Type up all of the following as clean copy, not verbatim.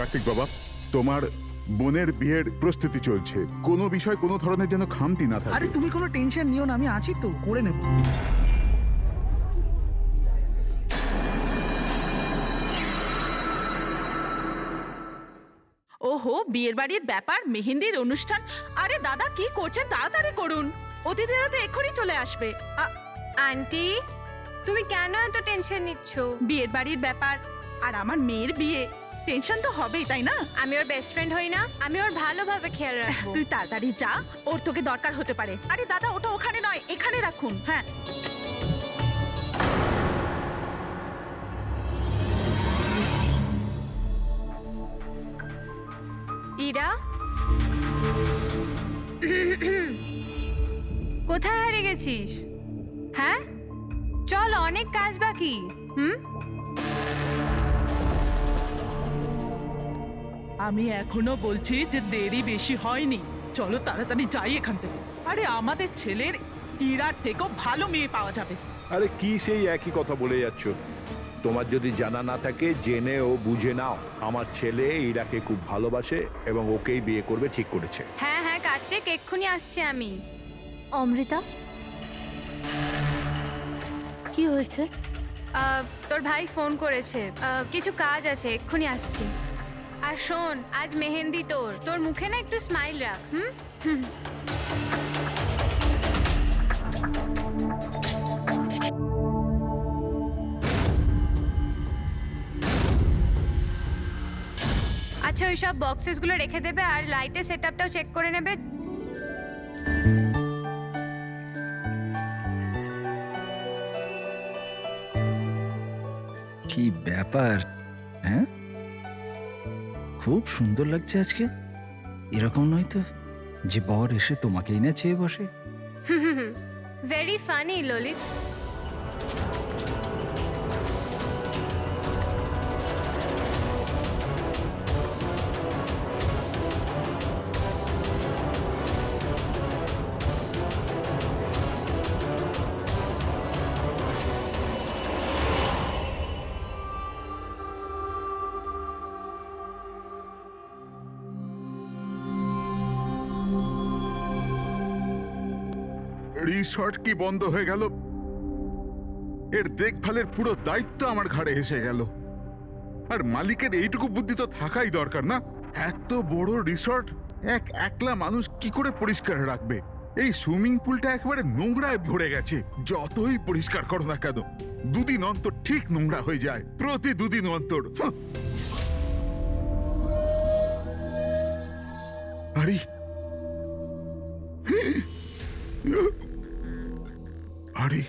কার্তিক বাবা, তোমার বোনের বিয়ের প্রস্তুতি চলছে, কোনো বিষয় কোনো ধরনের যেন খামতি না থাকে। আরে তুমি কোনো টেনশন নিও না, আমি আছি তো, করে নেব। ওহো, বিয়ের বাড়ির ব্যাপার, মেহেন্দির অনুষ্ঠান। আরে দাদা কি করছেন, তাড়াতাড়ি করুন, অতিথিরা তো এক্ষুনি চলে আসবে। আন্টি, তুমি কেন এত টেনশন নিচ্ছ? বিয়ের বাড়ির ব্যাপার আর আমার মেয়ের বিয়ে, টেনশন তো হবেই, তাই না? আমি ওর বেস্ট ফ্রেন্ড হই না? আমি ওর ভালোভাবে খেয়াল রাখবো। তুই তাড়াতাড়ি যা, ওর তোকে দরকার হতে পারে। আরে দাদা, ওটা ওখানে নয়, এখানে রাখুন। হ্যাঁ, ইরা, কোথায় হারিয়ে গেছিস? হ্যাঁ, চল, অনেক কাজ বাকি। আমি এখনো বলছি যে দেরি বেশি হয়নি, চলো তাড়াতাড়ি যাই এখান থেকে। আরে আমাদের ছেলের ইরার থেকেও ভালো মেয়ে পাওয়া যাবে। আরে কি সেই একই কথা বলে যাচ্ছ? তোমার যদি জানা না থাকে জেনে ও বুঝে নাও, আমার ছেলে ইরাকে খুব ভালোবাসে এবং ওকেই বিয়ে করবে ঠিক করেছে। হ্যাঁ হ্যাঁ কার্তিক, এক্ষুনি আসছি আমি। অমৃতা, কি হয়েছে? তোর ভাই ফোন করেছে, কিছু কাজ আছে, এক্ষুনি আসছি। আর শোন, আজ মেহেন্দি তোর, তোর মুখে না একটু স্মাইল রাখ। হুম। আচ্ছা, ওই সব বক্সেসগুলো রেখে দেবে আর লাইটের সেটআপটাও চেক করে নেবে। কি ব্যাপার? হ্যাঁ, খুব সুন্দর লাগছে আজকে। এরকম নয় তো যে বর এসে তোমাকেই না চেয়ে বসে। Very funny Lalit. রিসর্ট কি বন্ধ হয়ে গেল? এর দেখভালের পুরো দায়িত্ব আমার ঘাড়ে এসে গেল। আর মালিকের এইটুকু বুদ্ধি তো থাকাই দরকার না? এত বড় রিসর্ট একলা মানুষ কি করে পরিষ্কার রাখবে? এই সুইমিং পুলটা একেবারে নোংরায় ভরে গেছে। যতই পরিষ্কার করো না কেন, দুদিন অন্তর ঠিক নোংরা হয়ে যায়, প্রতি দুদিন অন্তর। আরে আরে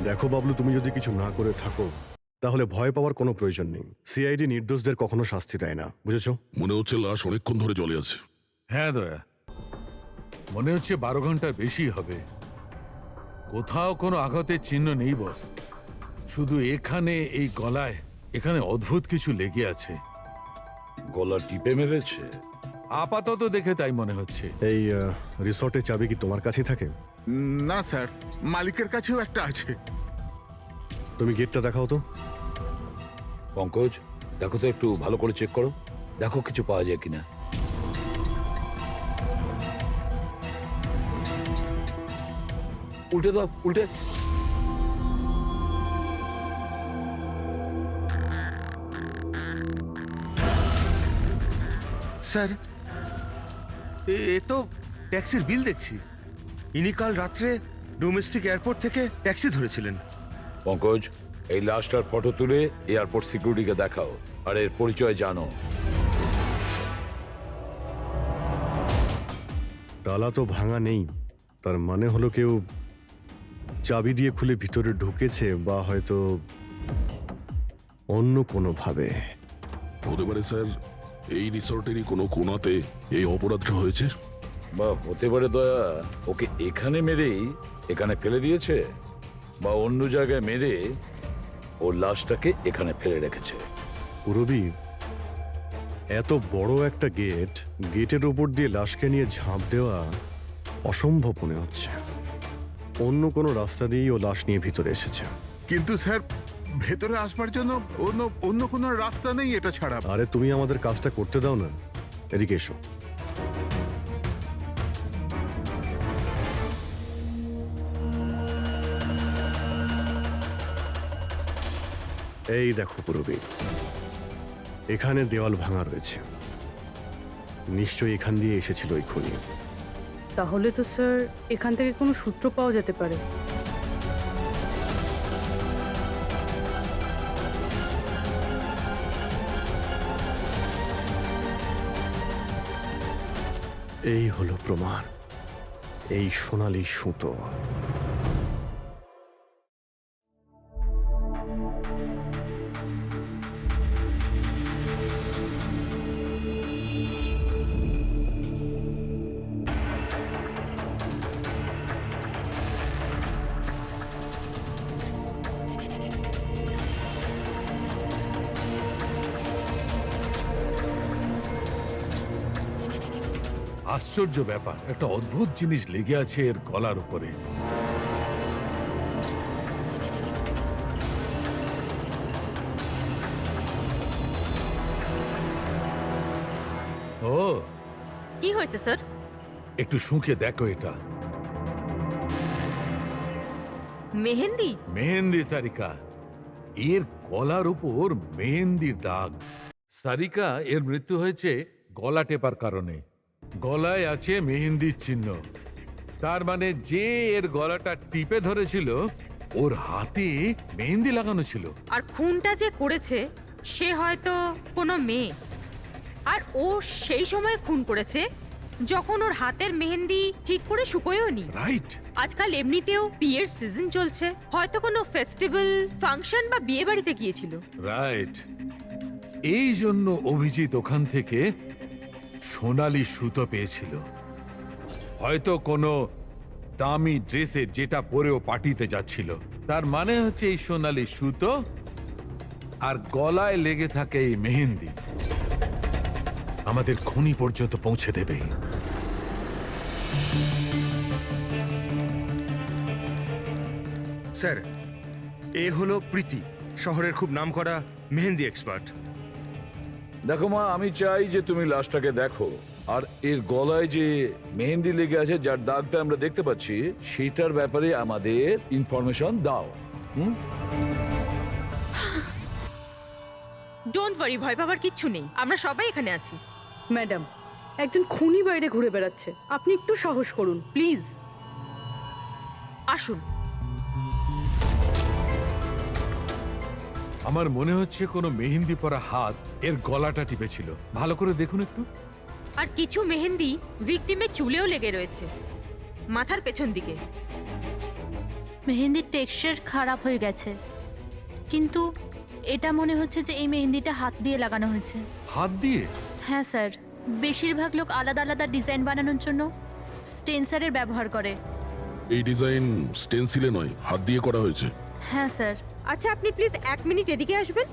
দেখো বাবলু, তুমি যদি কিছু না করে থাকো তাহলে ভয় পাওয়ার কোনো প্রয়োজন নেই। সিআইডি নির্দোষদের কখনো শাস্তি দেয় না, বুঝেছো? মনে হচ্ছে লাশ অনেকক্ষণ ধরে জলে আছে। হ্যাঁ দয়া, মনে হচ্ছে 12 ঘন্টার বেশি হবে। কোথাও কোনো আঘাতের চিহ্ন নেই বস, শুধু এখানে এই গলায় এখানে অদ্ভুত কিছু লেগে আছে। গলা টিপে মেরেছে? আপাতত দেখে তাই মনে হচ্ছে। এই রিসর্টের চাবি কি তোমার কাছেই থাকে? না স্যার, মালিকের কাছেও একটা আছে। তুমি গেটটা দেখাও তো। পঙ্কজ, দেখো তো, একটু ভালো করে চেক করো, দেখো কিছু পাওয়া যায় কিনা। উল্টে দাও, উল্টে। স্যার, এ তো ট্যাক্সির বিল দেখছি। ইনি কাল রাত্রে ডোমেস্টিক এয়ারপোর্ট থেকে ট্যাক্সি ধরেছিলেন। পঙ্কজ, এই লাশটার ফটো তুলে এয়ারপোর্ট সিকিউরিটিকে দেখাও আর এর পরিচয় জানো। তালা তো ভাঙা নেই, তার মানে হলো কেউ চাবি দিয়ে খুলে ভিতরে ঢুকেছে, বা হয়তো অন্য কোনোভাবে। হতে পারে স্যার এই রিসর্টেরই কোনো কোণাতে এই অপরাধটা হয়েছে। বা হতে পারে দয়া ওকে এখানে মেরেই এখানে ফেলে দিয়েছে, বা অন্য জায়গায় মেরে ওর লাশটাকে এখানে ফেলে রেখেছে। পুরবী, এত বড় একটা গেটের উপর দিয়ে লাশকে নিয়ে ঝাঁপ দেওয়া অসম্ভব মনে হচ্ছে। অন্য কোনো রাস্তা দিয়েই ও লাশ নিয়ে ভিতরে এসেছে। কিন্তু স্যার ভেতরে আসবার জন্য অন্য কোনো রাস্তা নেই এটা ছাড়া। আরে তুমি আমাদের কাজটা করতে দাও না, এদিকে এসো। এই দেখো পুরবী, এখানে দেওয়াল ভাঙা রয়েছে, নিশ্চয়ই এখান দিয়ে এসেছিল ওই খুনি। তাহলে তো স্যার এখান থেকে কোনো সূত্র পাওয়া যেতে পারে। এই হলো প্রমাণ, এই সোনালী সুতো। আশ্চর্য ব্যাপার, একটা অদ্ভুত জিনিস লেগে আছে এর গলার উপরে। ও, কি হয়েছে স্যার? একটু শুঁকে দেখো এটা। মেহেন্দি? মেহেন্দি সারিকা, এর গলার উপর মেহেন্দির দাগ। সারিকা, এর মৃত্যু হয়েছে গলা টেপার কারণে। গলায় আছে মেহেন্দির চিহ্ন, তার মানে যে এর গলাটা টিপে ধরেছিল ওর হাতে মেহেন্দি লাগানো ছিল। আর খুনটা যে করেছে সে হয়তো কোনো মেয়ে, আর ও সেই সময় খুন করেছে যখন ওর হাতের মেহেন্দি ঠিক করে শুকোয়ও নি। রাইট। আজকাল এমনিতেও বিয়ের সিজন চলছে, হয়তো কোনো ফেস্টিভ্যাল, ফাংশন বা বিয়ে বাড়িতে গিয়েছিল। রাইট, এই জন্য অভিজিৎ ওখান থেকে সোনালী সুতো পেয়েছিল। হয়তো কোনো দামি ড্রেসে যেটা পরেও পার্টিতে যাচ্ছিল। তার মানে হচ্ছে এই সোনালী সুতো আর গলায় লেগে থাকে এই মেহেন্দি আমাদের খুনি পর্যন্ত পৌঁছে দেবে। স্যার, এ হলো প্রীতি, শহরের খুব নামকরা মেহেন্দি এক্সপার্ট। দেখো মা, আমি চাই যে তুমি লাশটাকে দেখো, আর এর গলায় যে মেহেন্দি লেগে আছে, যার দাগটা আমরা দেখতে পাচ্ছি, সেটার ব্যাপারে আমাদের ইনফরমেশন দাও। ডোন্ট ওয়ারি, ভয় পাবার কিচ্ছু নেই, আমরা সবাই এখানে আছি। ম্যাডাম, একজন খুনি বাইরে ঘুরে বেড়াচ্ছে, আপনি একটু সাহস করুন প্লিজ। আসুন। আমার মনে হচ্ছে কোনো মেহেন্দি পরা হাত এর গলাটা টিপেছিল। ভালো করে দেখুন একটু। আর কিছু মেহেন্দি ভিকটিমের চুলেও লেগে রয়েছে, মাথার পেছন দিকে। মেহেন্দির টেক্সচার খারাপ হয়ে গেছে, কিন্তু এটা মনে হচ্ছে যে এই মেহেন্দিটা হাত দিয়ে লাগানো হয়েছে। হাত দিয়ে? হ্যাঁ স্যার, বেশিরভাগ লোক আলাদা আলাদা ডিজাইন বানানোর জন্য স্টেন্সারের ব্যবহার করে। এই ডিজাইন স্টেন্সিলে নয়, হাত দিয়ে করা হয়েছে। হ্যাঁ স্যার। আচ্ছা, আপনি প্লিজ 1 মিনিট এদিকে আসবেন।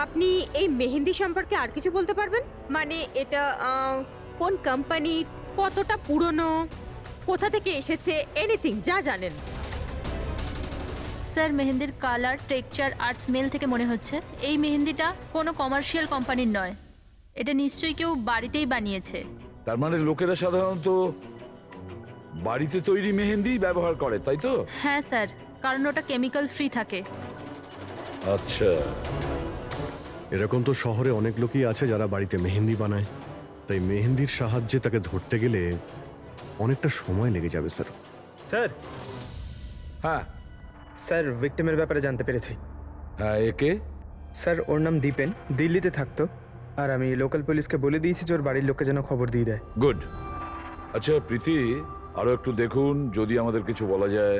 আপনি এই মেহেন্দি সম্পর্কে আর কিছু বলতে পারবেন? মানে এটা কোন কোম্পানির, কতটা পুরনো, কোথা থেকে এসেছে, এনিথিং যা জানেন। স্যার, মেহেন্দির কালার, টেক্সচার আর স্মেল থেকে মনে হচ্ছে এই মেহেন্দিটা কোনো কমার্শিয়াল কোম্পানির নয়, এটা নিশ্চয়ই কেউ বাড়িতেই বানিয়েছে। তার মানে লোকেরা সাধারণত বাড়িতে তৈরি মেহেন্দি ব্যবহার করে, তাই তো? হ্যাঁ স্যার, কারণ ওটা কেমিক্যাল ফ্রি থাকে। আচ্ছা, এরকম তো শহরে অনেক লোকই আছে যারা বাড়িতে মেহেন্দি বানায়, তাই মেহেন্দির সাহায্যে তাকে ধরতে গেলে অনেকটা সময় লেগে যাবে স্যার। স্যার, হ্যাঁ স্যার ভিক্টিমের ব্যাপারে জানতে পেরেছি। হ্যাঁ, একে? স্যার, ওর নাম দীপেন, দিল্লিতে থাকতো। আর আমি লোকাল পুলিশকে বলে দিয়েছি যে ওর বাড়ির লোককে যেন খবর দিয়ে দেয়। গুড। আচ্ছা প্রীতি, আরো একটু দেখুন যদি আমাদের কিছু বলা যায়।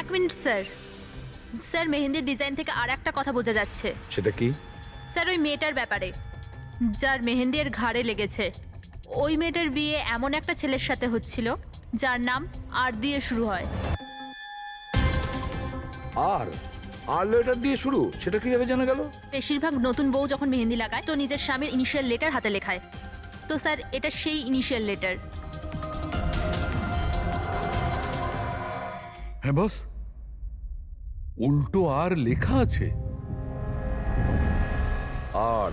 এক মিনিট স্যার। স্যার মেহেন্দির ডিজাইন থেকে আর একটা কথা বোঝা যাচ্ছে। সেটা কি? স্যার ওই মেয়েটার ব্যাপারে, যার মেহেন্দি এর ঘাড়ে লেগেছে, ওই মেয়েটার বিয়ে এমন একটা ছেলের সাথে হচ্ছিল যার নাম আর দিয়ে শুরু হয়। আর লেটার দিয়ে শুরু, সেটা কিভাবে জানা গেল? বেশিরভাগ নতুন বউ যখন মেহেন্দি লাগায় তো নিজের স্বামীর ইনিশিয়াল লেটার হাতে লেখায়। তো স্যার এটা সেই ইনিশিয়াল লেটার। হ্যাঁ বস, উল্টো আর লেখা আছে। আর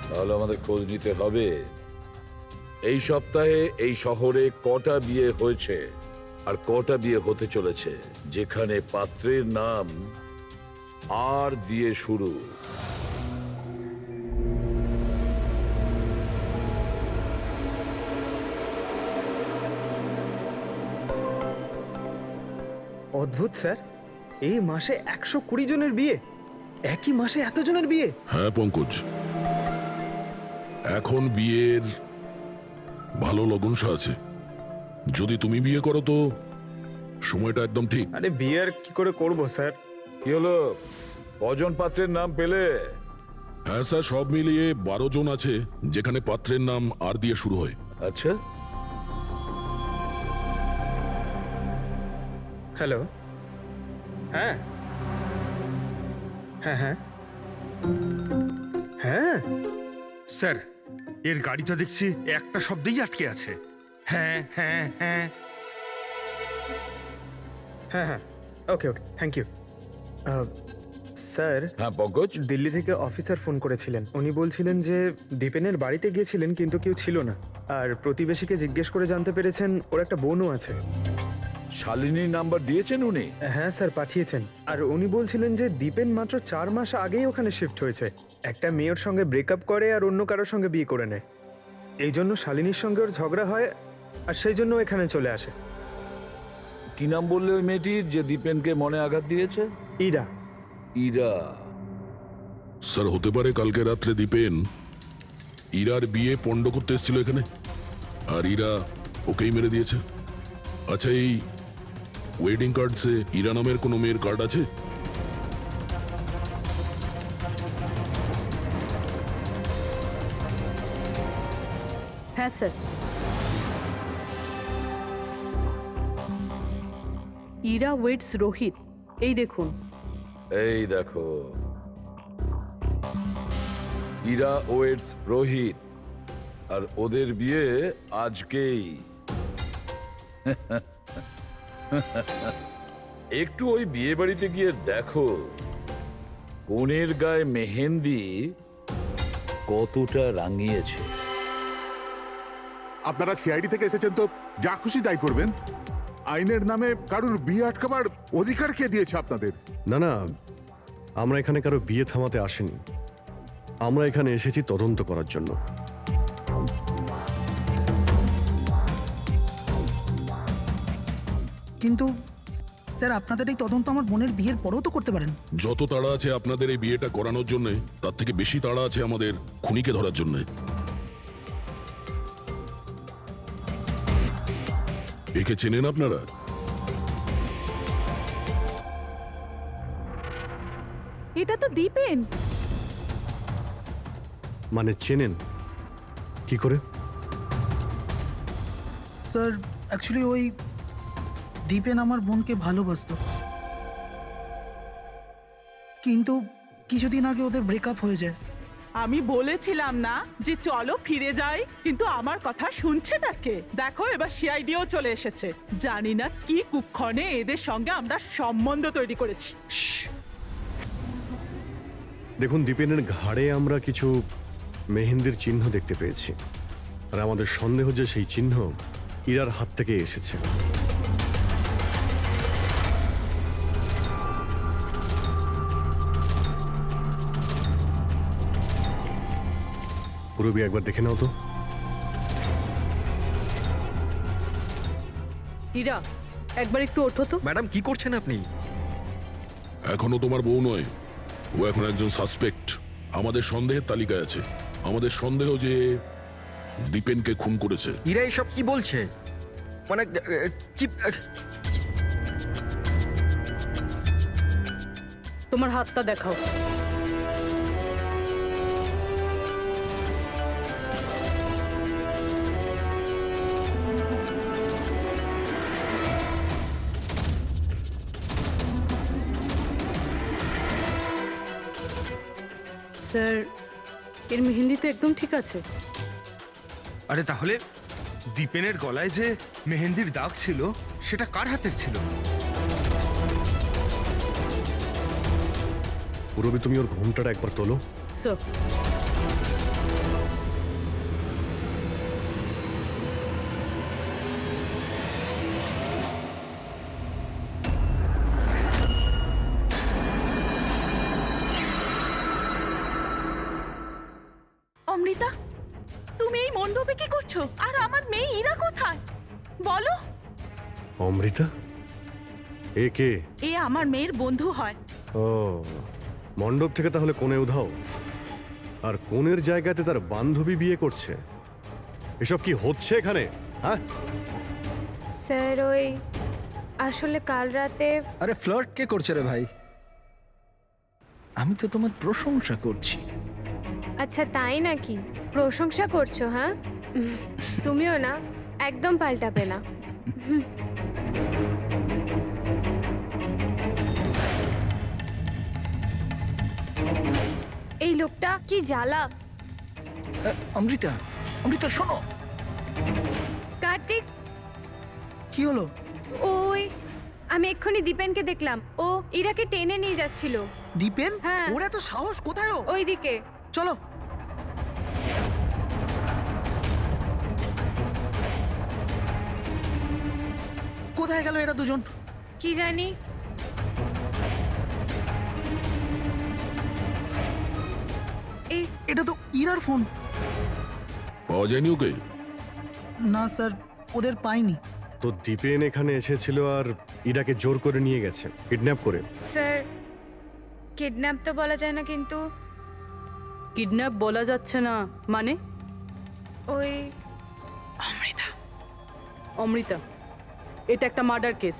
তাহলে আমাদের খোঁজ নিতে হবে এই সপ্তাহে এই শহরে কটা বিয়ে হয়েছে আর কটা বিয়ে হতে চলেছে যেখানে পাত্রের নাম আর দিয়ে শুরু। অদ্ভুত স্যার, এই মাসে 120 জনের বিয়ে, একই মাসে এতজনের বিয়ে। হ্যাঁ পঙ্কজ, এখন বিয়ের ভালো লগ্নসা আছে। যদি তুমি বিয়ে করো তো সময়টা একদম ঠিক। আরে বিয়ে আর কি করে করব স্যার? কি হলো, কজন পাত্রের নাম পেলে? হ্যাঁ স্যার, সব মিলিয়ে 12 জন আছে যেখানে পাত্রের নাম আর দিয়ে শুরু হয়। আচ্ছা, হ্যালো, হ্যাঁ হ্যাঁ হ্যাঁ হ্যাঁ স্যার এর গাড়িটা দেখছি একটা শব্দেই আটকে আছে। হ্যাঁ হ্যাঁ হ্যাঁ হ্যাঁ হ্যাঁ ওকে ওকে, থ্যাংক ইউ স্যার। হ্যাঁ পঙ্কজ। দিল্লি থেকে অফিসার ফোন করেছিলেন। উনি বলছিলেন যে দীপেনের বাড়িতে গিয়েছিলেন কিন্তু কেউ ছিল না, আর প্রতিবেশীকে জিজ্ঞেস করে জানতে পেরেছেন ওর একটা বোনও আছে। শালিনীর নাম্বার দিয়েছেন উনি? হ্যাঁ স্যার, পাঠিয়েছেন। আর উনি বলছিলেন যে দীপেন মাত্র 4 মাস আগেই ওখানে শিফট হয়েছে। একটা মেয়ের সঙ্গে ব্রেকআপ করে আর অন্য কারোর সঙ্গে বিয়ে করে নেয়। এই জন্য শালিনীর সঙ্গে ওর ঝগড়া হয় আর সেই জন্য এখানে চলে আসে। কি নাম বললে ওই মেয়েটির যে দীপেনকে মনে আঘাত দিয়েছে? ইরা। ইরা? স্যার হতে পারে কালকে রাত্রে দীপেন ইরার বিয়ে পণ্ড করতে এসেছিল এখানে, আর ইরা ওকেই মেরে দিয়েছে। আচ্ছা, এই ওয়েডিং কার্ডসে ইরা নামের কোনো মেয়ের কার্ড আছে? হ্যাঁ স্যার। ইরা ওয়েটস রোহিত, এই দেখুন। এই দেখো, ইরা ওয়েটস রোহিত, আর ওদের বিয়ে আজকেই। একটু ওই বিয়ে বাড়িতে গিয়ে দেখো কনের গায়ে মেহেন্দি কতটা রাঙিয়েছে। আপনারা সিআইডি থেকে এসেছেন তো যা খুশি তাই করবেন। আইনের নামে কারুর বিয়ে আটকাবার অধিকার কে দিয়েছে আপনাদের? না না, আমরা এখানে কারো বিয়ে থামাতে আসিনি। আমরা এখানে এসেছি তদন্ত করার জন্য। কিন্তু স্যার, আপনাদের এই তদন্ত আমার বোনের বিয়ের পরেও তো করতে পারেন। যত তাড়া আছে আপনাদের এই বিয়েটা করানোর জন্য, তার থেকে বেশি তাড়া আছে আমাদের খুনিকে ধরার জন্য। একে চেনেন আপনারা? এটা তো দীপেন। মানে চেনেন কি করে? স্যার অ্যাকচুয়ালি ওই দীপেন আমার বোনকে ভালোবাসতো, কিন্তু কিছুদিন আগে ওদের ব্রেকআপ হয়ে যায়। আমি বলেছিলাম না যে চলো ফিরে যাই, কিন্তু আমার কথা শুনছে না কে? দেখো এবার সিআইডিও চলে এসেছে। জানি না কি কুক্ষণে এদের সঙ্গে আমরা সম্বন্ধ তৈরি করেছি। দেখুন, দীপেনের ঘাড়ে আমরা কিছু মেহেন্দির চিহ্ন দেখতে পেয়েছি, আর আমাদের সন্দেহ যে সেই চিহ্ন ইরার হাত থেকে এসেছে। পুরো বিয়ে একবার দেখে নাও তো। ইরা, একবার একটু ওঠো তো। ম্যাডাম কি করছেন আপনি? এখনো তোমার বউ নয়, ও এখন একজন সাসপেক্ট। আমাদের সন্দেহের তালিকায় আছে। আমাদের সন্দেহ যে দীপেনকে খুন করেছে। ইরা এসব কি বলছে? মানে কি? তোমার হাতটা দেখাও। স্যার, এর মেহেন্দি তো একদম ঠিক আছে। আরে তাহলে দীপেনের গলায় যে মেহেন্দির দাগ ছিল সেটা কার হাতের ছিল? পুরবি, তুমি ওর ঘুমটাটা একবার তোলো। স্যার, অমৃতা, তুমি এই মণ্ডপে কি করছো? আর আমার মেয়ে ইরা কোথায় বলো? অমৃতা? এ কে? এ আমার মেয়ের বন্ধু হয়। ও, মণ্ডপ থেকে তাহলে কোণে উধাও, আর কোণের জায়গাতে তার বান্ধবী বিয়ে করছে। এসব কি হচ্ছে এখানে? হ্যাঁ, স্যার ওই আসলে কাল রাতে আরে ফ্লার্ট কে করছে রে ভাই? আমি তো তোমার প্রশংসা করছি। আচ্ছা তাই নাকি? প্রশংসা করছো? হ্যাঁ, তুমিও না একদম পাল্টাবে না। এই লোকটা কি জ্বালা। অমৃতা, অমৃতা শোনো। কার্তিক, কি হলো? ওই আমি এক্ষুনি দীপেনকে দেখলাম, ও ইরাকে টেনে নিয়ে যাচ্ছিল। দীপেন? হ্যাঁ। ওর এত সাহস কোথায়? ও ওইদিকে চলো। কোথায় গেল এরা দুজন? কি জানি। এটা তো ইরার ফোন। পাওয়া যায়নি ওকে? না স্যার, ওদের পাইনি। তো দীপেন এখানে এসেছিল আর ইরাকে জোর করে নিয়ে গেছে, কিডন্যাপ করে। স্যার, কিডন্যাপ তো বলা যায় না, কিন্তু কিডন্যাপ বলা যাচ্ছে না মানে? ওই অমৃতা, এটা একটা মার্ডার কেস,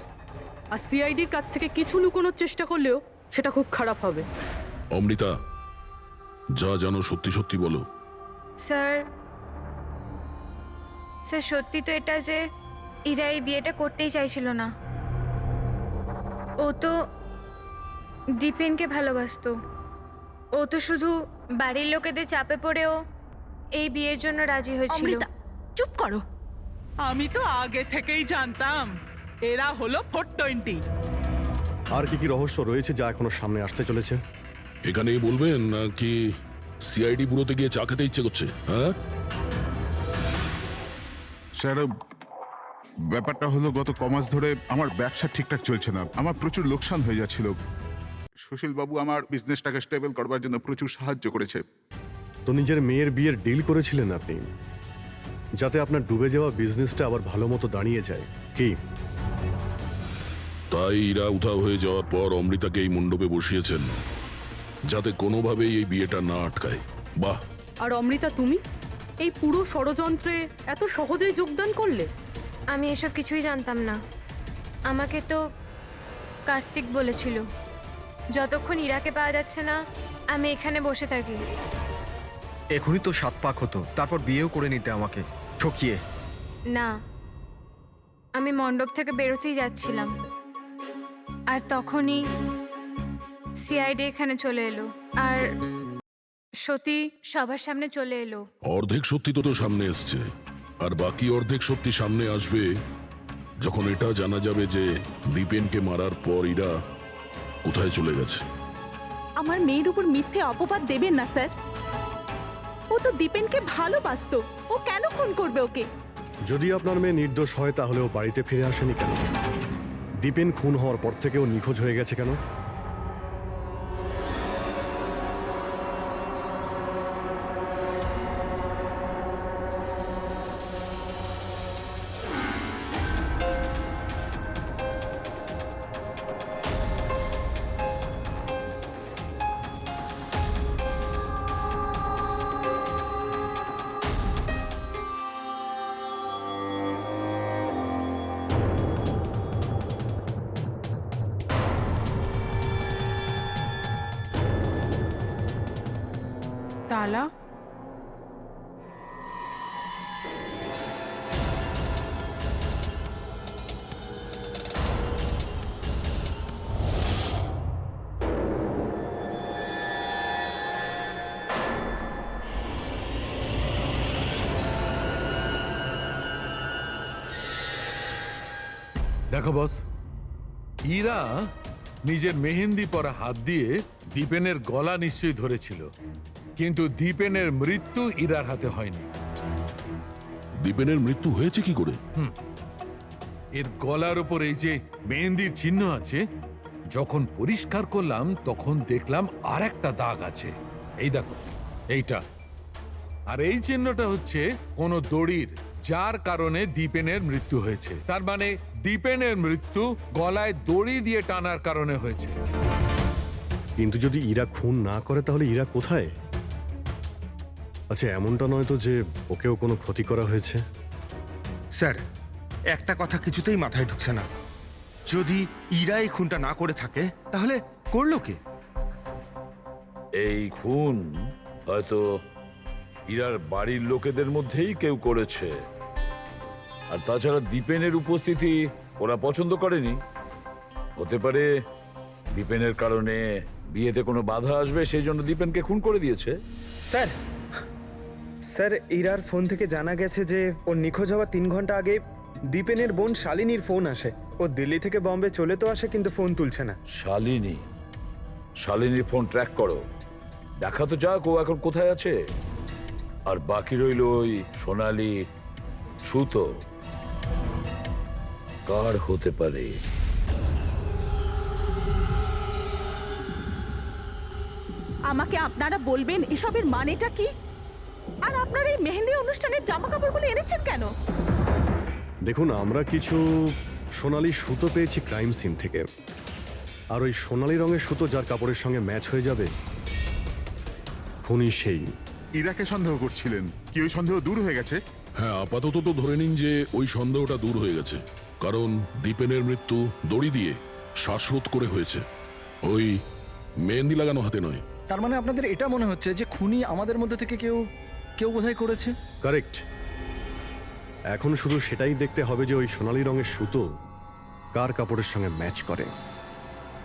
আর সিআইডির কাছ থেকে কিছু লুকোনোর চেষ্টা করলেও সেটা খুব খারাপ হবে। অমৃতা, যা জানো সত্যি সত্যি বলো। স্যার, স্যার সত্যি তো এটা যে ইরা এই বিয়েটা করতেই চাইছিল না। ও তো দীপেনকে ভালোবাসতো। ও তো শুধু বাড়ির লোকেদের চাপে পড়েও এই বিয়ের জন্য রাজি হয়েছিল। অমৃতা, চুপ করো। আমি তো আগে থেকেই জানতাম এরা হলো 420। আর কি কি রহস্য রয়েছে যা এখনো সামনে আসতে চলেছে? এখানেই বলবেন নাকি সিআইডি ব্যুরোতে গিয়ে চা খেতে ইচ্ছে করছে? হ্যাঁ স্যার, ব্যাপারটা হলো গত কমাস ধরে আমার ব্যবসা ঠিকঠাক চলছে না। আমার প্রচুর লোকসান হয়ে যাচ্ছিল। সুশীল বাবু আমার বিজনেসটাকে স্টেবল করবার জন্য প্রচুর সাহায্য করেছে। তো নিজের মেয়ের বিয়ের ডিল করেছিলেন আপনি, যাতে আপনার ডুবে যাওয়া বিজনেসটা আবার ভালো মতো দাঁড়িয়ে যায়, কি? তাই ইরা উধাও হয়ে যাওয়ার পর অমৃতাকে এই মণ্ডপে বসিয়েছেন, যাতে কোনোভাবেই এই বিয়েটা না আটকায়। বাহ! আর অমৃতা, তুমি এই পুরো ষড়যন্ত্রে এত সহজেই যোগদান করলে? আমি এসব কিছুই জানতাম না। আমাকে তো কার্তিক বলেছিল যতক্ষণ ইরাকে পাওয়া যাচ্ছে না আমি এখানে বসে থাকি। এখনই তো 7 পাক হতো, তারপর বিয়েও করে নিতে আমাকে ঠকিয়ে। না, আমি মণ্ডপ থেকে বেরোতেই যাচ্ছিলাম, আর তখনই সিআইডি এখানে চলে এলো, আর সত্যি সবার সামনে চলে এলো। অর্ধেক সত্যি তো সামনে এসছে, আর বাকি অর্ধেক সত্যি সামনে আসবে যখন এটা জানা যাবে যে দীপেনকে মারার পর ইরা কোথায় চলে গেছে। আমার মেয়ের উপর মিথ্যে অপবাদ দেবেন না স্যার। ও তো দীপেনকে ভালোবাসতো, ও কেন খুন করবে ওকে? যদি আপনার মেয়ে নির্দোষ হয় তাহলে ও বাড়িতে ফিরে আসেনি কেন? দীপেন খুন হওয়ার পর থেকে ও নিখোঁজ হয়ে গেছে কেন? তালা? দেখো বস, ইরা নিজের মেহেন্দি পরা হাত দিয়ে দীপেনের গলা নিশ্চয়ই ধরেছিল, কিন্তু দীপেনের মৃত্যু ইরার হাতে হয়নি। দীপেনের মৃত্যু হয়েছে কি করে? এর গলার উপর এই যে মেহেন্দির চিহ্ন আছে, যখন পরিষ্কার করলাম তখন দেখলাম আর একটা দাগ আছে। এই দেখো, এইটা। আর এই চিহ্নটা হচ্ছে কোনো দড়ির, যার কারণে দীপেনের মৃত্যু হয়েছে। তার মানে দীপেনের মৃত্যু গলায় দড়ি দিয়ে টানার কারণে হয়েছে। কিন্তু যদি ইরা খুন না করে তাহলে ইরা কোথায়? আচ্ছা, এমনটা নয় তো যে ওকেও কোনো ক্ষতি করা হয়েছে? স্যার, একটা কথা কিছুতেই মাথায় ঢুকছে না। যদি ইরা এই খুনটা না করে থাকে তাহলে করলো কে? এই খুন হয়তো ইরার বাড়ির লোকেদের মধ্যেই কেউ করেছে। আর তাছাড়া দীপেনের উপস্থিতি ওরা পছন্দ করেনি। হতে পারে দীপেনের কারণে বিয়েতে কোনো বাধা আসবে, সেই জন্য দীপেনকে খুন করে দিয়েছে। স্যার, স্যার, ইরার ফোন থেকে জানা গেছে যে ওর নিখোঁজ হওয়া 3 ঘন্টা আগে দীপেনের বোন শালিনীর ফোন আসে। ও দিল্লি থেকে বম্বে চলে তো আসে, কিন্তু ফোন তুলছে না। শালিনীর ফোন ট্র্যাক করো, দেখা তো যাক ও এখন কোথায় আছে। আর বাকি রইল ওই সোনালি সুতো, কার হতে পারে? আমাকে আপনারা বলবেন এসবের মানেটা কি? আর আপনারা এই মেহেন্দি অনুষ্ঠানের জামা কাপড়গুলো এনেছেন কেন? দেখুন, আমরা কিছু সোনালি সুতো পেয়েছি ক্রাইম সিন থেকে। আর ওই সোনালি রঙের সুতো যার কাপড়ের সঙ্গে ম্যাচ হয়ে যাবে, খুনি সেই। ইরাকে সন্দেহ করছিলেন, কি ওই সন্দেহ দূর হয়ে গেছে? হ্যাঁ, আপাতত তো ধরে নিন যে ওই সন্দেহটা দূর হয়ে গেছে, কারণ দীপেনের মৃত্যু দড়ি দিয়ে শ্বাসরোধ করে হয়েছে, ওই মেহেন্দি লাগানো হাতে নয়। তার মানে আপনাদের এটা মনে হচ্ছে যে খুনি আমাদের মধ্যে থেকে কেউ বোধহয় করেছে? কারেক্ট। এখন শুধু সেটাই দেখতে হবে যে ওই সোনালি রঙের সুতো কার কাপড়ের সঙ্গে ম্যাচ করে।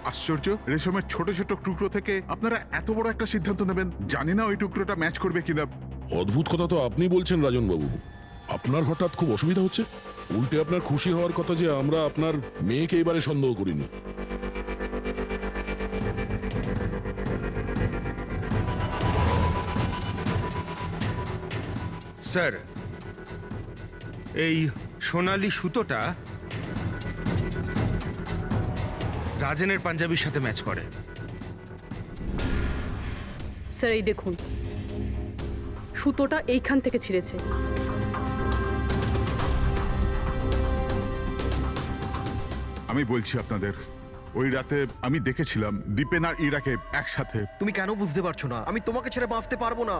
আশ্চর্য, রেশমের ছোট ছোট টুকরো থেকে আপনারা এত বড় একটা সিদ্ধান্ত নেবেন। জানি না ওই টুকরোটা ম্যাচ করবে কিনা। অদ্ভুত কথা তো আপনি বলছেন রাজনবাবু। আপনার হঠাৎ খুব অসুবিধা হচ্ছে? উল্টে আপনার খুশি হওয়ার কথা যে আমরা আপনার মেয়েকে এবারে সন্দেহ করিনি। স্যার, এই সোনালি সুতোটা রাজেনের পাঞ্জাবির সাথে ম্যাচ করে। স্যার, এই দেখুন, সুতোটা এইখান থেকে ছিঁড়েছে। আমি বলছি আপনাদের, ওই রাতে আমি দেখেছিলাম দীপেন আর ইরাকে একসাথে। তুমি কেন বুঝতে পারছো না? আমি তোমাকে ছেড়ে বাঁচতে পারবো না,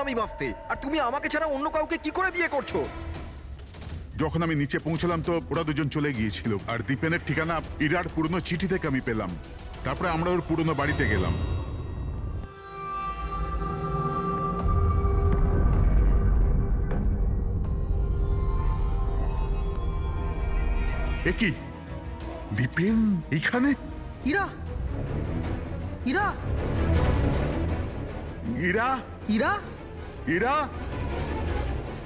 আমি বাঁচতে। আর তুমি আমাকে ছাড়া অন্য কাউকে কি করে বিয়ে করছো? যখন আমি নিচে পৌঁছলাম তো ওরা দুজন চলে গিয়েছিল, আর দীপেনের ঠিকানা ইরার পুরনো চিঠি থেকে আমি পেলাম। তারপরে আমরা ওর পুরনো বাড়িতে গেলাম। এ কি, দীপেন এইখানে? ইরা, ইরা, ইরা, ইরা, ইরা,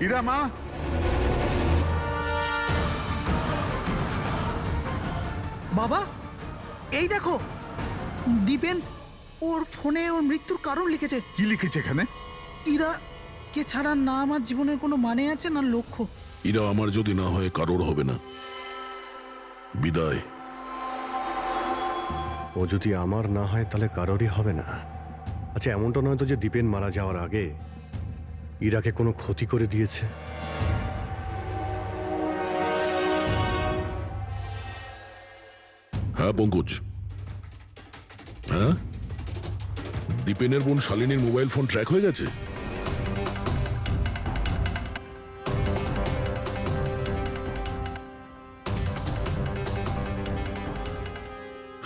ইরা মা। বাবা, এই দেখো, দীপেন ওর ফোনে ওর মৃত্যুর কারণ লিখেছে। কি লিখেছে এখানে? ইরা কে ছাড়া না আমার জীবনের কোনো মানে আছে না লক্ষ্য। এরা আমার যদি না হয় কারোর হবে না। বিদায়। ও যদি আমার না হয় তাহলে কারোরই হবে না। আচ্ছা, এমনটা নয় তো যে দীপেন মারা যাওয়ার আগে ইরাকে কোনো ক্ষতি করে দিয়েছে? হ্যাঁ পঙ্কজ, হ্যাঁ, দীপেনের বোন শালিনীর মোবাইল ফোন ট্র্যাক হয়ে গেছে।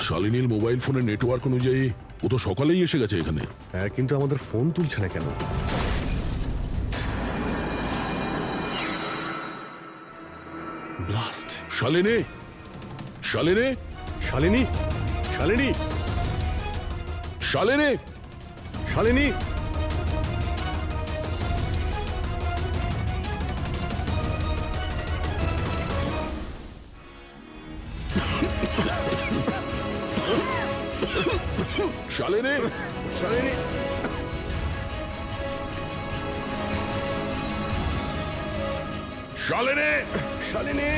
শালিনীর মোবাইল ফোনের নেটওয়ার্ক অনুযায়ী ও তো সকালেই এসে গেছে এখানে। হ্যাঁ, কিন্তু আমাদের ফোন তুলছে না কেন? ব্লাস্ট! শালিনী, শালিনী, শালিনী, শালিনী, শালিনী, শালিনী! শালিনী, শালিনী! শালিনী, শালিনী!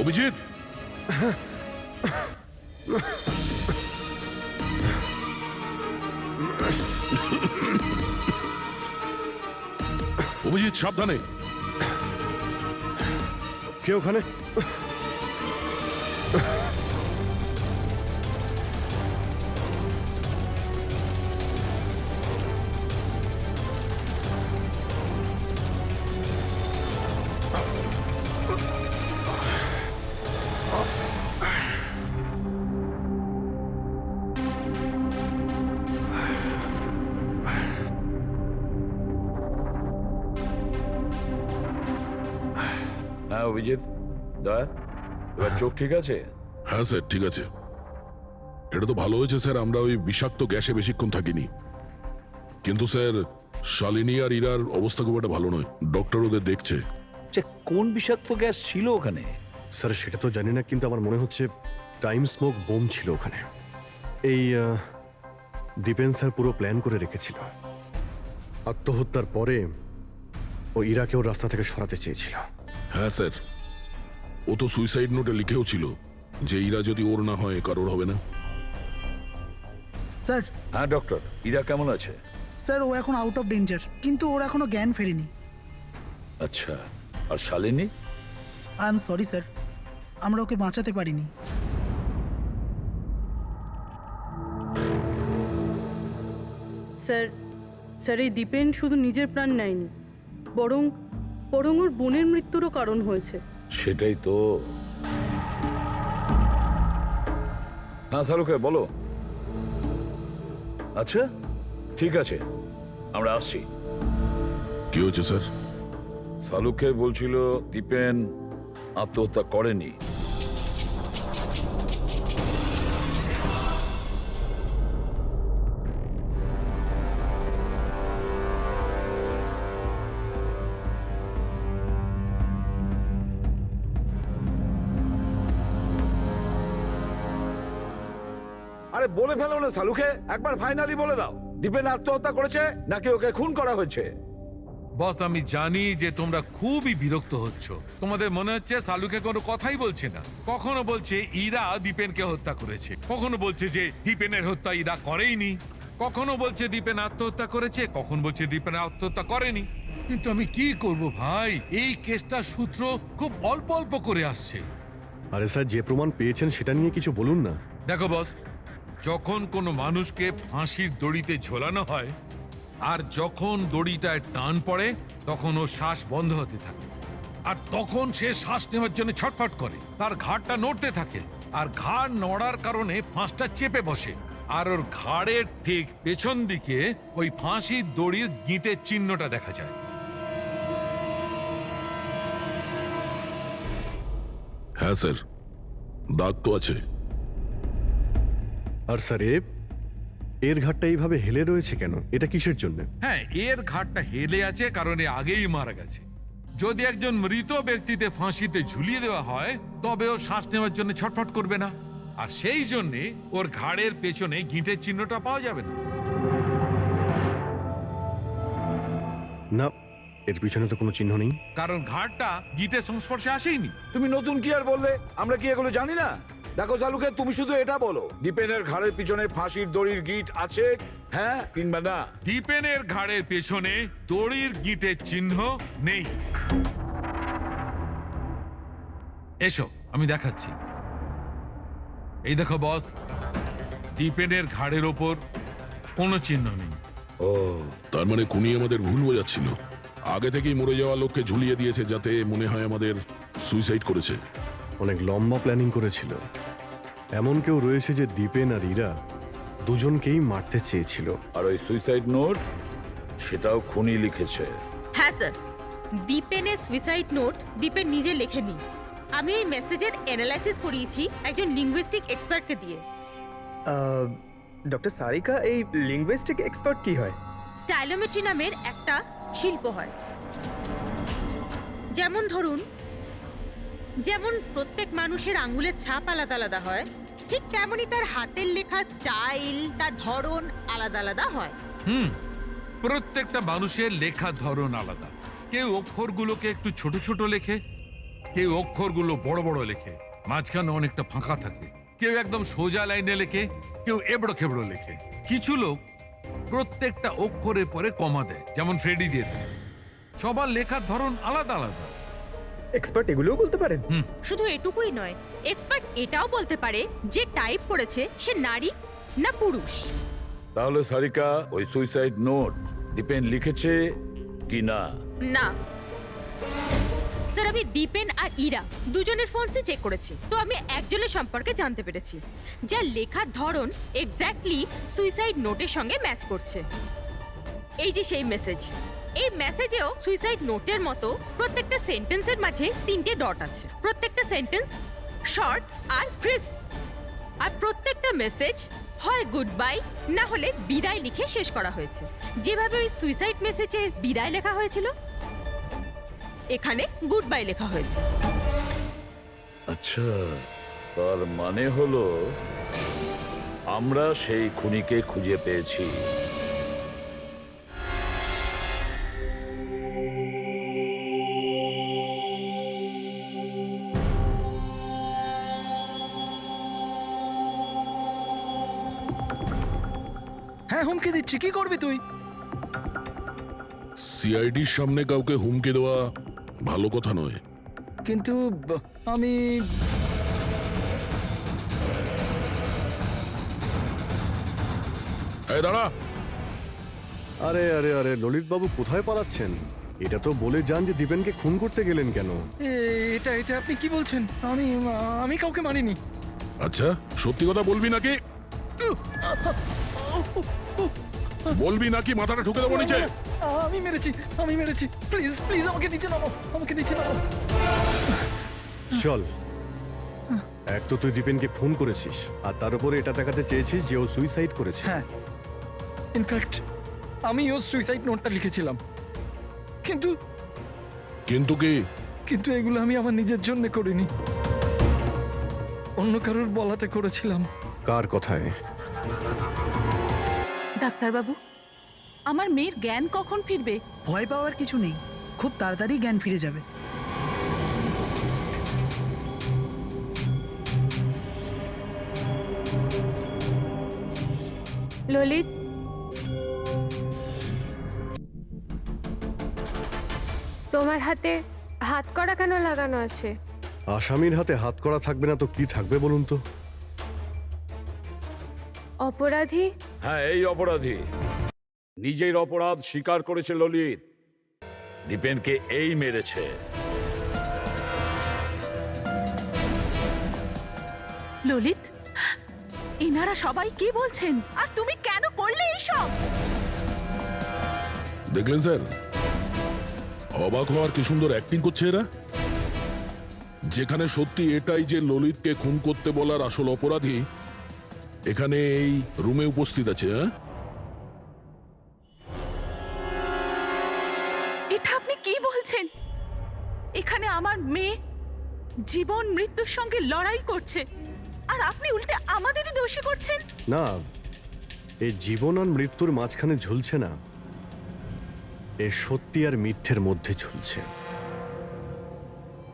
অভিজিৎ, অভিজিৎ সাবধানে। কে ওখানে? হ্যাঁ অভিজিৎ, দয়া, এবার চোখ ঠিক আছে? হ্যাঁ স্যার, ঠিক আছে। এটা তো ভালো হয়েছে স্যার, আমরা ওই বিষাক্ত গ্যাসে বেশিক্ষণ থাকিনি। কিন্তু স্যার, শালিনী আর ইরার অবস্থা খুব একটা ভালো নয়। ডক্টর ওদের দেখছে। কোন বিষাক্ত গ্যাস ছিল ওখানে? স্যার সেটা তো জানি না, কিন্তু আমার মনে হচ্ছে টাইম স্মোক বোম ছিল ওখানে। এই দীপেন স্যার পুরো প্ল্যান করে রেখেছিল। আত্মহত্যার পরে ও ইরাকে ওর রাস্তা থেকে সরাতে চেয়েছিল। হ্যাঁ স্যার, ও তো সুইসাইড নোটে লিখেও ছিল যে ইরা যদি ওর না হয় কারোর হবে না। স্যার, হ্যাঁ ডক্টর, ইরা কেমন আছে? স্যার ও এখন আউট অফ ডেঞ্জার, কিন্তু ওর এখনো জ্ঞান ফেরেনি। আচ্ছা, আর Shalini? I am sorry sir, আমরা ওকে বাঁচাতে পারিনি। স্যার, স্যার এই দীপেন শুধু নিজের প্রাণ নেয়নি, বরং ওর বোনের মৃত্যুরও কারণ হয়েছে। সেটাই তো। হ্যাঁ শালুকে বলো। আচ্ছা ঠিক আছে, আমরা আসছি। কি হচ্ছে স্যার? শালুকে বলছিল দীপেন আত্মহত্যা করেনি। আরে বলে ফেলো না শালুকে, একবার ফাইনালি বলে দাও, দীপেন আত্মহত্যা করেছে নাকি ওকে খুন করা হয়েছে? বস, আমি জানি যে তোমরা খুবই বিরক্ত হচ্ছ। তোমাদের মনে হচ্ছে শালুকে কোনো কথাই বলছে না। কখনো বলছে ইরা দীপেনকে হত্যা করেছে, কখনো বলছে যে দীপেনের হত্যা ইরা করেইনি, কখনো বলছে দীপেন আত্মহত্যা করেছে, কখন বলছে দীপেন আত্মহত্যা করেনি। কিন্তু আমি কি করব ভাই, এই কেসটার সূত্র খুব অল্প অল্প করে আসছে। আরে স্যার, যে প্রমাণ পেয়েছেন সেটা নিয়ে কিছু বলুন না। দেখো বস, যখন কোনো মানুষকে ফাঁসির দড়িতে ঝোলানো হয় আর যখন দড়িটায় টান পড়ে তখন ও শ্বাস বন্ধ হতে থাকে, আর তখন সে শ্বাস নেওয়ার জন্য ছটফট করে, তার ঘাড়টা নড়তে থাকে, আর ঘাড় নড়ার কারণে ফাঁসটা চেপে বসে, আর ওর ঘাড়ের ঠিক পেছন দিকে ওই ফাঁসির দড়ির গিঁটের চিহ্নটা দেখা যায়। হ্যাঁ স্যার, দাগ তো আছে। আর স্যার এর ঘাটটা এইভাবে হেলে রয়েছে কেন? এটা কিসের জন্য? হ্যাঁ, এর ঘাটটা হেলে আছে কারণ এ আগেই মারা গেছে। যদি একজন মৃত ব্যক্তিতে ফাঁসিতে ঝুলিয়ে দেওয়া হয় তবে ও শ্বাস নেওয়ার জন্য ছটফট করবে না, আর সেই জন্যে ওর ঘাড়ের পেছনে গিঁটের চিহ্নটা পাওয়া যাবে না। না, এর পিছনে তো কোনো চিহ্ন নেই। কারণ ঘাড়টা গিঁটের সংস্পর্শে আসেইনি। তুমি নতুন কি আর বললে? আমরা কি এগুলো জানি না? দেখো শালুকে, তুমি শুধু এটা বলো, দীপেনের ঘাড়ের পিছনে ফাঁসির দড়ির গিঁট আছে, হ্যাঁ কিংবা না? দীপেনের ঘাড়ের পেছনে দড়ির গিঁটের চিহ্ন নেই। এসো আমি দেখাচ্ছি। এই দেখো বস, দীপেনের ঘাড়ের ওপর কোনো চিহ্ন নেই। ও, তার মানে খুনি আমাদের ভুল বোঝাচ্ছিল। আগে থেকেই মরে যাওয়া লোককে ঝুলিয়ে দিয়েছে যাতে মনে হয় আমাদের সুইসাইড করেছে। অনেক লম্বা প্ল্যানিং করেছিল। এমন কেউ রয়েছে যে দীপেন আর ইরা দুজনকেই মারতে চেয়েছিল। আর ওই সুইসাইড নোট সেটাও খুনি লিখেছে। হ্যাঁ স্যার, দীপেনের সুইসাইড নোট দীপেন নিজে লেখেনি। আমি এই মেসেজের অ্যানালাইসিস করিয়েছি একজন লিঙ্গুইস্টিক এক্সপার্টকে দিয়ে। ডক্টর সারিকা, এই লিঙ্গুইস্টিক এক্সপার্ট কি হয়? স্টাইলোমেট্রি নামের একটা শিল্প হয়। যেমন ধরুন, যেমন প্রত্যেক মানুষের আঙ্গুলের ছাপ আলাদা আলাদা হয়, ঠিক তেমনই তার হাতের লেখা স্টাইল, তার ধরন আলাদা আলাদা হয়। প্রত্যেকটা মানুষের লেখার ধরন আলাদা। কেউ অক্ষরগুলোকে একটু ছোট ছোট লেখে, কেউ অক্ষরগুলো বড় বড় লেখে, মাঝখানে অনেকটা ফাঁকা থাকে। কেউ একদম সোজা লাইনে লেখে, কেউ এবড়ো খেবড়ো লেখে। কিছু লোক প্রত্যেকটা অক্ষরের পরে কমা দেয়, যেমন ফ্রেডি দিয়ে দেয়। সবার লেখার ধরন আলাদা আলাদা। এক্সপার্ট এগুলোও বলতে পারেন? শুধু এটুকুই নয়, এক্সপার্ট এটাও বলতে পারে যে টাইপ করেছে সে নারী না পুরুষ। তাহলে সারিকা, ওই সুইসাইড নোট দীপেন লিখেছে কি না? না স্যার, আমি দীপেন আর ইরা দুজনের ফোনসে চেক করেছি, তো আমি একজনের সম্পর্কে জানতে পেরেছি যার লেখার ধরন এক্স্যাক্টলি সুইসাইড নোটের সঙ্গে ম্যাচ করছে। এই যে সেই মেসেজ, এই মেসেজেও সুইসাইড নোটের মতো প্রত্যেকটা সেন্টেন্সের মাঝে 3টে ডট আছে। প্রত্যেকটা সেন্টেন্স শর্ট আর ক্রিস্প, আর প্রত্যেকটা মেসেজ হয় গুড বাই না হলে বিদায় লিখে শেষ করা হয়েছে। যেভাবে ওই সুইসাইড মেসেজে বিদায় লেখা হয়েছিল, এখানে গুড বাই লেখা হয়েছে। আচ্ছা, তার মানে হলো আমরা সেই খুনিকে খুঁজে পেয়েছি। হ্যাঁ, হুমকি দিচ্ছি, কি করবি তুই? সিআইডির সামনে কাউকে হুমকি দেওয়া ভালো কথা নয়। কিন্তু আমি এই দাঁড়া। আরে আরে আরে, ললিত বাবু কোথায় পালাচ্ছেন? এটা তো বলে যান যে দীপেনকে খুন করতে গেলেন কেন? এটা এটা আপনি কি বলছেন? আমি কাউকে মারিনি। আচ্ছা, সত্যি কথা বলবি নাকি? বলবি নাকি মাথাটা ঠুকে দেবো নিচে? আমি মেরেছি। প্লিজ প্লিজ আমাকে নিচে নামো, আমাকে নিচে নামো। চল, এক তো তুই দীপেনকে খুন করেছিস, আর তার উপরে এটা দেখাতে চেয়েছিস যে ও সুইসাইড করেছে। হ্যাঁ, ইনফ্যাক্ট আমি ওর সুইসাইড নোটটা লিখেছিলাম। কিন্তু কিন্তু কি? কিন্তু এগুলো আমি আমার নিজের জন্য করিনি, অন্য কারোর বলাতে করেছিলাম। কার কথায়? ডাক্তারবাবু, আমার মেয়ের জ্ঞান কখন ফিরবে? ভয় পাওয়ার কিছু নেই, খুব তাড়াতাড়ি জ্ঞান ফিরে যাবে। ললিত, তোমার হাতে হাত করা কেন লাগানো আছে? আসামির হাতে হাত করা থাকবে না তো কি থাকবে বলুন তো? অপরাধী? হ্যাঁ, এই অপরাধী নিজের অপরাধ স্বীকার করেছে ললিত। দীপেনকে এই মেরেছে। ললিত, এনারা সবাই কি বলছেন? আর তুমি কেন করলে এইসব? দেখলেন স্যার, অবাক হওয়ার কি সুন্দর অ্যাক্টিং করছে এরা। যেখানে সত্যি এটাই যে ললিতকে খুন করতে বলার আসল অপরাধী এখানে এই রুমে উপস্থিত আছে। হ্যাঁ, এটা আপনি কি বলছেন? এখানে আমার মেয়ে জীবন মৃত্যুর সঙ্গে লড়াই করছে, আর আপনি উল্টে আমাদেরই দোষী করছেন। না, এই জীবন আর মৃত্যুর মাঝখানে ঝুলছে না, এ সত্যি আর মিথ্যের মধ্যে ঝুলছে।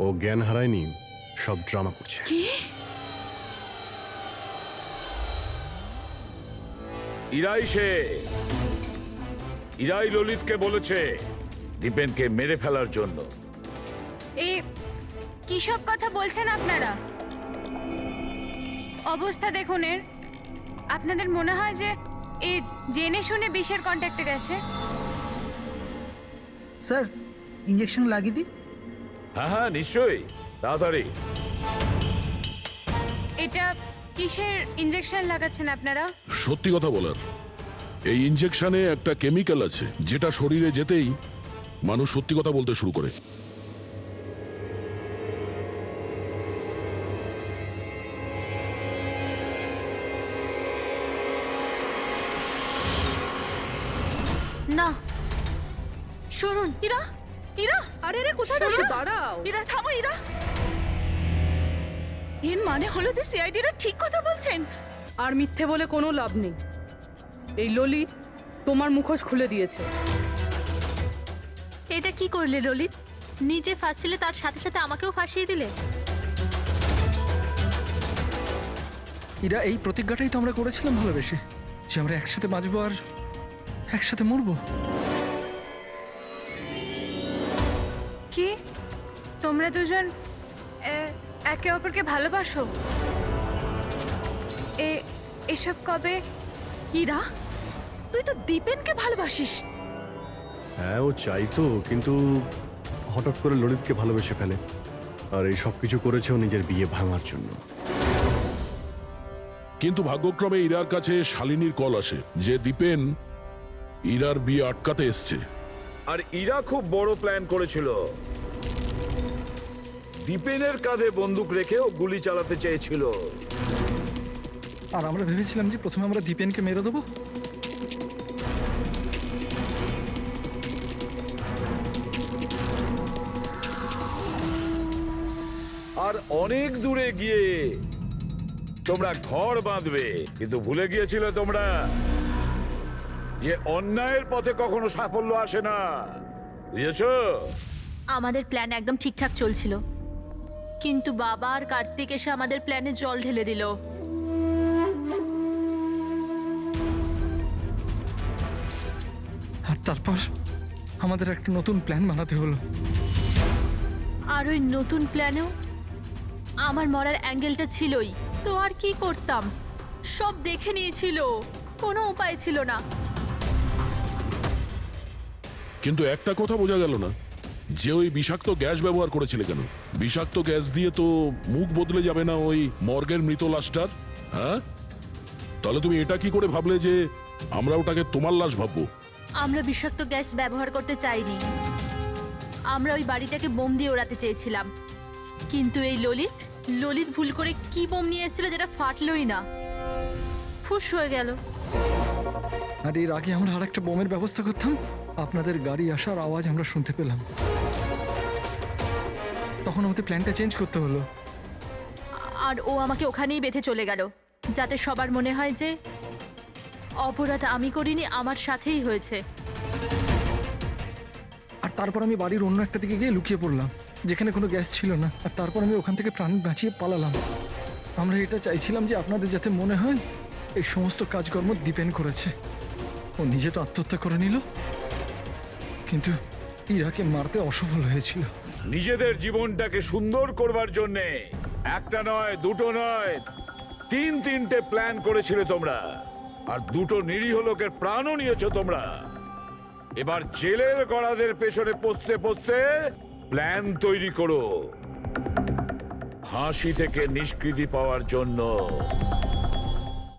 ও জ্ঞান হারায়নি, সব ড্রামা করছে। কি? ইরাই ললিতকে বলেছে দীপেনকে মেরে ফেলার জন্য। এ কি সব কথা বলছেন আপনারা? অবস্থা দেখুন এর। আপনাদের মনে হয় যে এ জেনে শুনে বিষের কন্ট্যাক্টে গেছে? স্যার, ইঞ্জেকশন লাগিয়ে দিই? হ্যাঁ হ্যাঁ নিশ্চয়ই, তাড়াতাড়ি। এটা কিসের ইঞ্জেকশন লাগাচ্ছেন আপনারা? সত্যি কথা বলার, এই ইনজেকশনে একটা কেমিক্যাল আছে যেটা শরীরে যেতেই মানুষ সত্যি কথা বলতে শুরু করে। না, শুনুন। ইরা, ইরা, আরে রে কোথায় যাচ্ছ? দাঁড়াও। ইরা থামো ইরা। এর মানে হলো যে সিআইডিরা ঠিক কথা বলছেন। আর মিথ্যে বলে কোনো লাভ নেই। এই ললিত তোমার মুখোশ খুলে দিয়েছে। এটা কি করলে ললিত? নিজে ফাঁসছিলে, তার সাথে সাথে আমাকেও ফাঁসিয়ে দিলে। এরা এই প্রতিজ্ঞাটাই তো আমরা করেছিলাম ভালোবেসে, যে আমরা একসাথে বাঁচবো আর একসাথে মরবো। কি তোমরা দুজন একে অপরকে ভালোবাসো? এসব কবে? ইরা, তুই তো দীপেনকে ভালোবাসিস। হ্যাঁ, ও চাইতো, কিন্তু হঠাৎ করে ললিতকে ভালোবেসে ফেলে। আর এই সব কিছু করেছে ও নিজের বিয়ে ভাঙার জন্য। কিন্তু ভাগ্যক্রমে ইরার কাছে শালিনীর কল আসে যে দীপেন ইরার বিয়ে আটকাতে এসছে। আর ইরা খুব বড় প্ল্যান করেছিল। দীপেনের কাঁধে বন্দুক রেখে ও গুলি চালাতে চেয়েছিল। আর আমরা ভেবেছিলাম যে প্রথমে আমরা দীপেনকে মেরে দেবো। আর অনেক দূরে গিয়ে তোমরা ঘর বাঁধবে, কিন্তু ভুলে গিয়েছিলে তোমরা যে অন্যায়ের পথে কখনো সাফল্য আসে না, বুঝেছো? আমাদের প্ল্যান একদম ঠিকঠাক চলছিল, কিন্তু বাবা আর কার্তিক এসে আমাদের প্ল্যানে জল ঢেলে দিল। আর তারপর আমাদের একটা নতুন প্ল্যান বানাতে হলো। আর ওই নতুন প্ল্যানেও আমার মরার অ্যাঙ্গেলটা ছিলই। তো আর কি করতাম? সব দেখে নিয়েছিল, কোনো উপায় ছিল না। কিন্তু একটা কথা বোঝা গেল না, যে ওই বিষাক্ত গ্যাস ব্যবহার করেছিলে কেন? বিষাক্ত গ্যাস দিয়ে তো মুখ বদলে যাবে না ওই মর্গের মৃত লাশটার? হ্যাঁ, তাহলে তুমি এটা কি করে ভাবলে যে আমরা ওটাকে তোমার লাশ ভাববো? আমরা বিষাক্ত গ্যাস ব্যবহার করতে চাইনি। আমরা ওই বাড়িটাকে বোম দিয়ে ওড়াতে চেয়েছিলাম, কিন্তু এই ললিত ভুল করে কি বোম নিয়ে এসেছিল যেটা ফাটলই না, ফুস হয়ে গেল। আর এর আগে আমরা আরেকটা বোমের ব্যবস্থা করতাম। আপনাদের গাড়ি আসার আওয়াজ আমরা শুনতে পেলাম, তখন আমাদের প্ল্যানটা চেঞ্জ করতে হলো। আর ও আমাকে ওখানেই বেঁধে চলে গেল, যাতে সবার মনে হয় যে অপরাধ আমি করিনি, আমার সাথেই হয়েছে। আর তারপর আমি বাড়ির অন্য একটা দিকে গিয়ে লুকিয়ে পড়লাম, যেখানে কোনো গ্যাস ছিল না। আর তারপর আমি ওখান থেকে প্রাণ বাঁচিয়ে পালালাম। আমরা এটা চাইছিলাম যে আপনাদের যাতে মনে হয় এই সমস্ত কাজকর্ম দীপেন করেছে। ও নিজে তো আত্মহত্যা করে নিল, কিন্তু ইরাকে মারতে অসফল হয়েছিল। নিজেদের জীবনটাকে সুন্দর করবার জন্য একটা নয়, দুটো নয়, তিনটে প্ল্যান করেছিলে তোমরা। আর দুটো নিরীহ লোকের প্রাণও নিয়েছো তোমরা। এবার জেলের গড়াদের পেছনে পৌঁছতে পৌঁছতে প্ল্যান তৈরি করো ফাঁসি থেকে নিষ্কৃতি পাওয়ার জন্য।